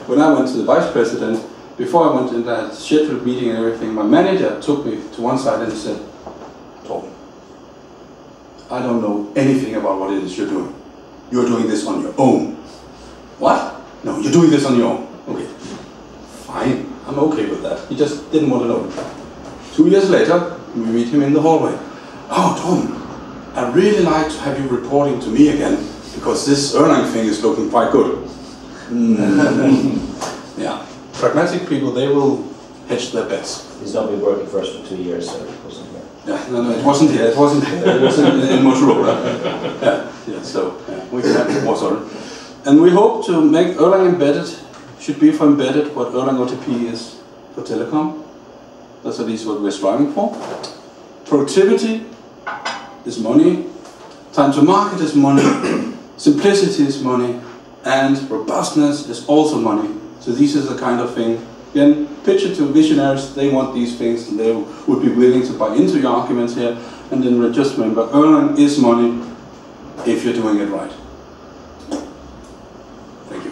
when I went to the vice president, before I went into that scheduled meeting and everything, my manager took me to one side and he said, Torben, I don't know anything about what it is you're doing. You're doing this on your own. What? No, you're doing this on your own. Okay, fine, I'm okay with that. He just didn't want to know. 2 years later, we meet him in the hallway. Oh, Torben, I'd really like to have you reporting to me again, because this Erlang thing is looking quite good. Yeah, pragmatic people, they will hedge their bets. He's not been working for us for 2 years, so it wasn't here. Yeah, no, it wasn't here. It wasn't. It was in Motorola. Yeah. So we can have more sorry. And we hope to make Erlang embedded. Should be for embedded what Erlang OTP is for telecom. That's at least what we're striving for. Productivity is money. Time to market is money. Simplicity is money. And robustness is also money. So this is the kind of thing. Again, pitch it to visionaries, they want these things, and they would be willing to buy into your arguments here. And then just remember, Erlang is money if you're doing it right. Thank you.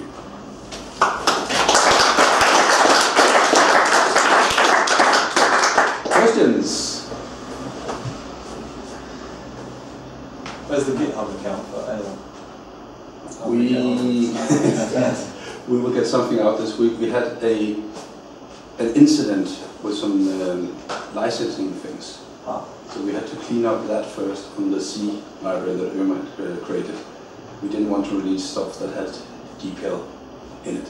Where's the GitHub account for Erlang? We will get something out this week. We had an incident with some licensing things. So we had to clean up that first on the C library that Irma had created. We didn't want to release stuff that had DPL in it.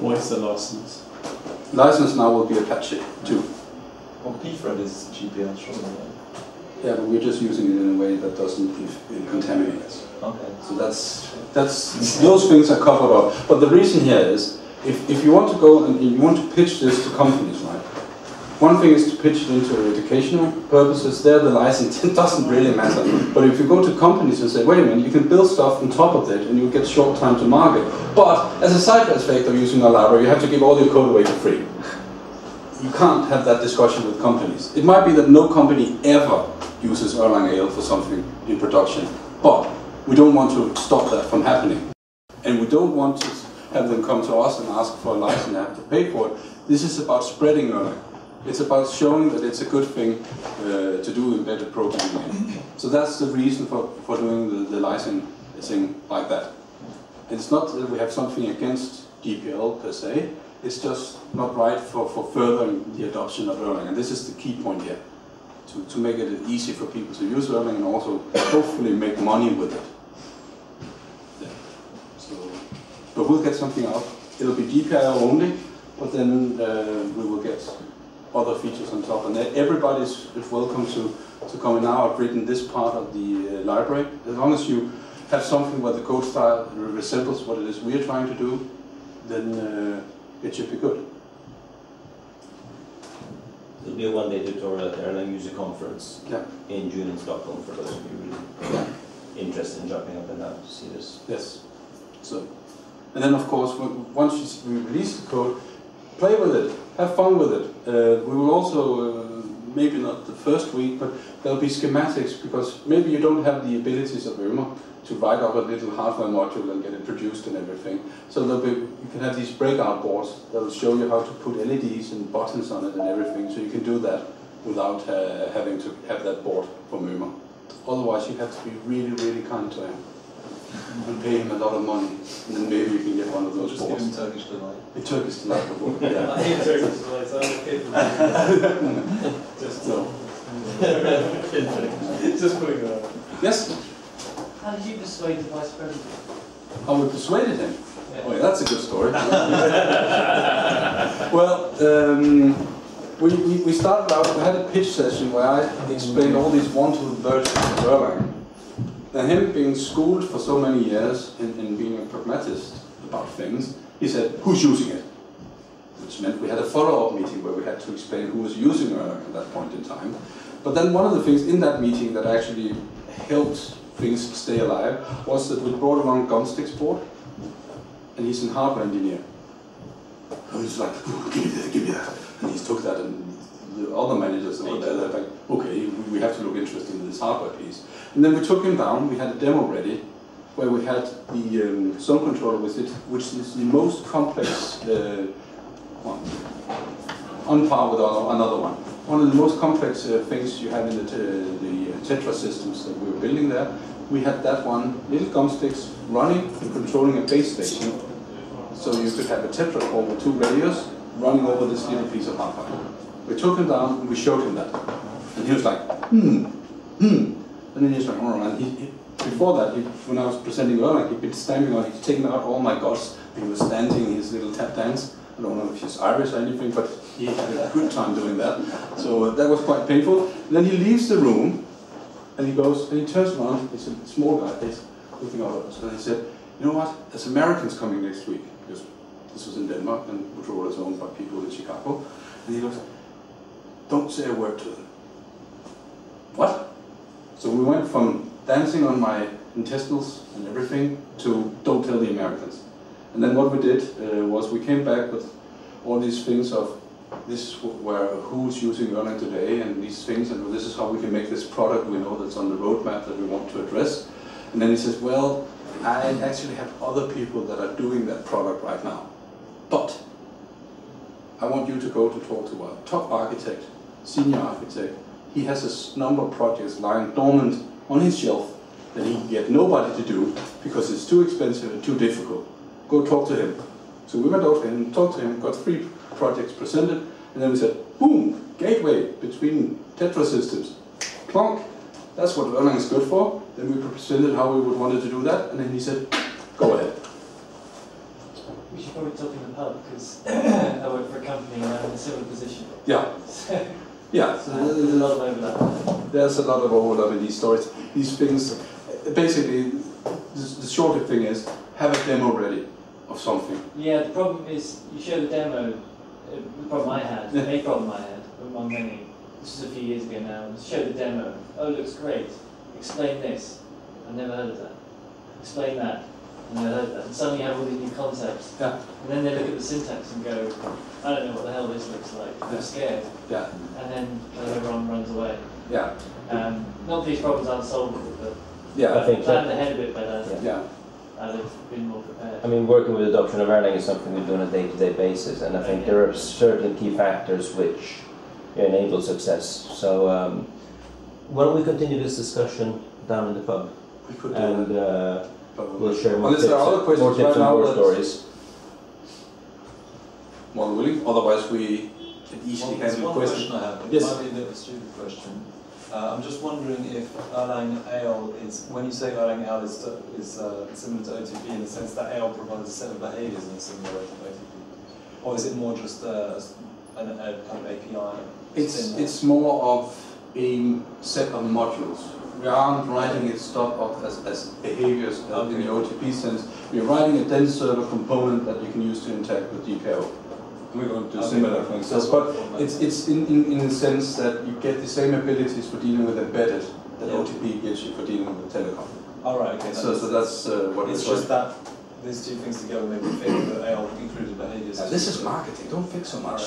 What is the license? License now will be Apache 2. Well, pthread is GPL, surely. Yeah, but we're just using it in a way that doesn't contaminate us. Okay. So that's those things are covered up. But the reason here is, if you want to go and you want to pitch this to companies, right? One thing is to pitch it into educational purposes. There, the license it doesn't really matter. But if you go to companies and say, wait a minute, you can build stuff on top of it, and you get short time to market. But as a side effect of using our library, you have to give all your code away for free. You can't have that discussion with companies. It might be that no company ever uses Erlang AL for something in production, but we don't want to stop that from happening. And we don't want to have them come to us and ask for a license and have to pay for it. This is about spreading Erlang. It's about showing that it's a good thing to do embedded programming. So that's the reason for doing the licensing like that. It's not that we have something against GPL per se, it's just not right for furthering the adoption of Erlang. And this is the key point here, to make it easy for people to use Erlang and also hopefully make money with it. Yeah. So, but we'll get something out. It'll be GPL only, but then we will get other features on top. And everybody is welcome to come in now. I've written this part of the library. As long as you have something where the code style resembles what it is we're trying to do, then it should be good. There'll be a one-day tutorial at the Erlang User Conference in June in Stockholm for those of you really interested in jumping up and down to see this. Yes. So, and then of course, once we release the code, play with it, have fun with it. We will also, maybe not the first week, but there'll be schematics, because maybe you don't have the abilities of Irma to write up a little hardware module and get it produced and everything. So you can have these breakout boards that will show you how to put LEDs and buttons on it and everything, so you can do that without having to have that board from Irma. Otherwise you have to be really, really kind to him and pay him a lot of money, and then maybe you can get one of those boards. Just give him Turkish delight. A Turkish delight board, yeah. I hate Turkish delight, so I'm okay for that. Just so. Just putting it out. Yes? How did you persuade the Vice President? How we persuaded him? Yeah. Oh, yeah, that's a good story. Well, we started out, we had a pitch session where I explained all these wanted versions of Erlang. And him being schooled for so many years in being a pragmatist about things, he said, who's using it? Which meant we had a follow-up meeting where we had to explain who was using Erlang at that point in time. But then one of the things in that meeting that actually helped things stay alive was that we brought along Gumstick's board, and he's a hardware engineer. And he's like, give me that. And he took that, and the other managers over there, they're like, okay, we have to look interested in this hardware piece. And then we took him down, we had a demo ready, where we had the zone controller with it, which is the most complex one, on par with another one. One of the most complex things you have in the Tetra systems that we were building there. We had that one, little gumsticks running and controlling a base station. So you could have a Tetra core with 2 radios running over this little piece of hardware. We took him down and we showed him that. And he was like, And then he was like, oh, and before that, when I was presenting Erlang, he'd been stamping on, he'd taken out all my guts. He was dancing his little tap dance. I don't know if he's Irish or anything, but he had a good time doing that. So that was quite painful. And then he leaves the room, and he goes, and he turns around, he's a small guy, he's looking out at us, and he said, you know what, there's Americans coming next week, because this was in Denmark, and Motorola is owned by people in Chicago. And he goes, don't say a word to them. What? So we went from dancing on my intestines and everything to don't tell the Americans. And then what we did was we came back with all these things of this where who's using Erlang today and these things, and this is how we can make this product we know that's on the roadmap that we want to address. And then he says, well, I actually have other people that are doing that product right now. But I want you to go to talk to a top architect, senior architect. he has a number of projects lying dormant on his shelf that he can get nobody to do because it's too expensive and too difficult. Go talk to him. So we went out and talked to him, got 3 projects presented, and then we said, boom, gateway between Tetra systems. Plonk, that's what Erlang is good for. Then we presented how we would want to do that, and then he said, go ahead. We should probably talk in the pub, because I work for a company and I'm in a similar position. Yeah. Yeah. So there's a lot of overlap. There's a lot of overlap in these stories. These things, basically, the shorter thing is, have a demo ready of something. Yeah, the problem is, you show the demo, the problem I had, a problem I had, among many, this is a few years ago now, was show the demo, oh, looks great, explain this, I've never heard of that, explain that, I've never heard of that, and suddenly you have all these new concepts, Yeah. and then they look at the syntax and go, I don't know what the hell this looks like, I'm scared, Yeah. and then everyone runs away. Yeah. Not that these problems aren't solvable, but Yeah. I think planned ahead a bit better, Yeah. I'd have been more prepared. I mean, working with adoption of Erlang is something we do on a day-to-day basis, and I think there are certain key factors which enable success. So, why don't we continue this discussion down in the pub, We could do and that. we'll share more Unless tips, there are other more questions tips right and now, more let's- stories. More than willing. Otherwise, we can easily There's handle one questions. question I have. It Yes. might be a bit of a stupid question. I'm just wondering if Erlang AL is, when you say Erlang AL is similar to OTP in the sense that AL provides a set of behaviors in a similar way to OTP, or is it more just a kind of API? It's more of a set of modules. We aren't writing it stuff up as behaviors in the OTP sense. We're writing a dense server component that you can use to interact with DKO. We're going to do similar things. But it's in the sense that you get the same abilities for dealing with embedded that OTP gives you for dealing with telecom. All right, okay. So that's what it's just that these two things together make me think that AL included behaviors. Now, this is marketing. Don't think so much.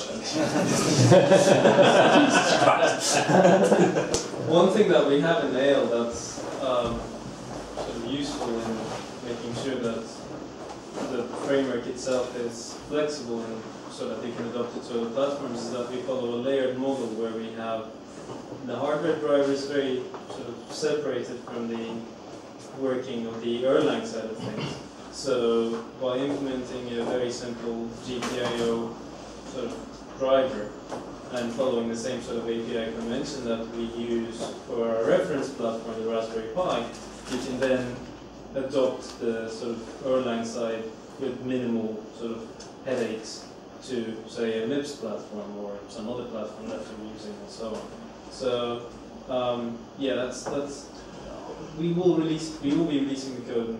One thing that we have in AL that's sort of useful in making sure that the framework itself is flexible and so that they can adopt it to other platforms is that we follow a layered model where we have the hardware drivers very sort of separated from the working of the Erlang side of things. So by implementing a very simple GPIO sort of driver and following the same sort of API convention that we use for our reference platform, the Raspberry Pi, you can then adopt the sort of Erlang side with minimal sort of headaches to, say, a MIPS platform or some other platform that you're using and so on. So, yeah, that's we will be releasing the code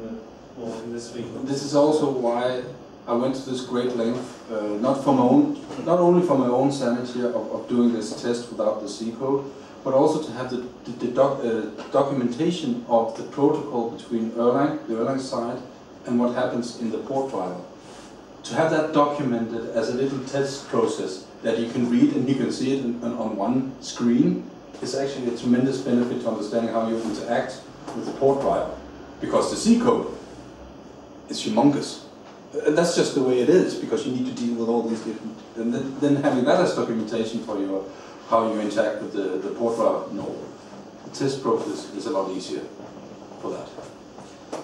in this week. This is also why I went to this great length, not only for my own sanity of doing this test without the C code, but also to have the documentation of the protocol between Erlang, the Erlang side, and what happens in the port driver. To have that documented as a little test process that you can read and you can see it on one screen is actually a tremendous benefit to understanding how you interact with the port driver. Because the C code is humongous. And that's just the way it is, because you need to deal with all these different... And then having that as documentation for how you interact with the port driver, no. The test process is a lot easier for that.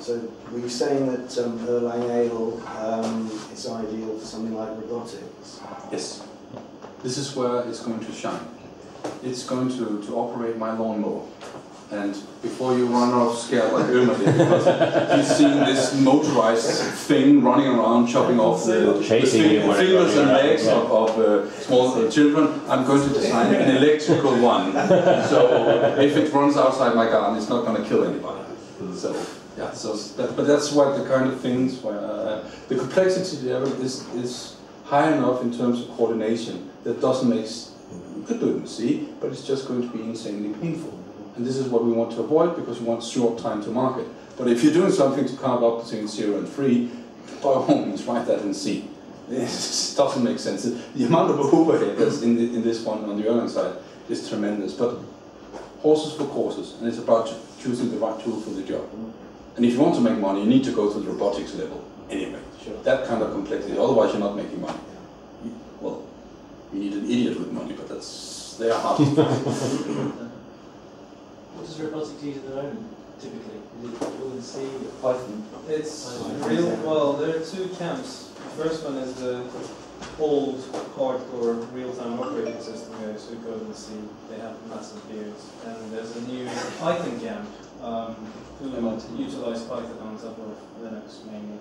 So were you saying that Erlang AL is ideal for something like robotics? Yes. This is where it's going to shine. It's going to operate my lawnmower. And before you run off scared like Irma did, because you've seen this motorized thing running around chopping off the fingers and legs of small children, I'm going to design an electrical one. So if it runs outside my garden, it's not going to kill anybody. So yeah, but that's what the kind of things where the complexity level is high enough in terms of coordination that doesn't make. You could do it in C, but it's just going to be insanely painful. And this is what we want to avoid because we want short time to market. But if you're doing something to carve up between 0 and 3, by all means write that in C. It doesn't make sense. The amount of overhead that's in this one on the Erlang side is tremendous. But horses for courses, and it's about choosing the right tool for the job. And if you want to make money, you need to go to the robotics level anyway. Sure. That kind of complexity, otherwise you're not making money. Well, you need an idiot with money, but they are hard to find. languages robotics use at the moment, typically? Is it all in C? Python. It's real. Well, there are two camps. The first one is the old, hardcore, real-time operating system guys who code in C. They have massive beards. And there's a new Python camp who utilize Python on top of Linux mainly.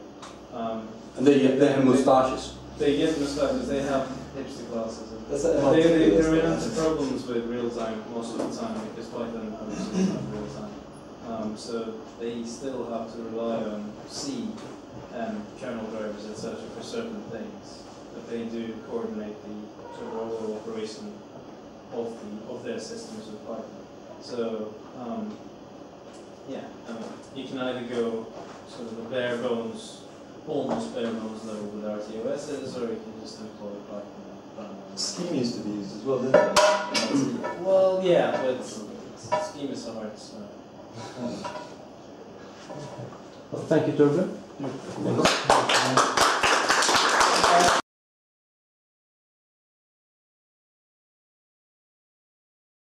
And they have moustaches. They get moustaches. They have hipster classes. That's They run into problems with real-time most of the time because Python obviously is not real-time. So they still have to rely on C and kernel drivers, etc. for certain things. But they do coordinate the sort of overall operation of their systems with Python. So yeah, you can either go sort of a bare bones, almost bare bones level with RTOSs, or you can just employ Python. Scheme used to be used as well, didn't it? Well, yeah, but scheme is hard. So. Well, thank you, Torben.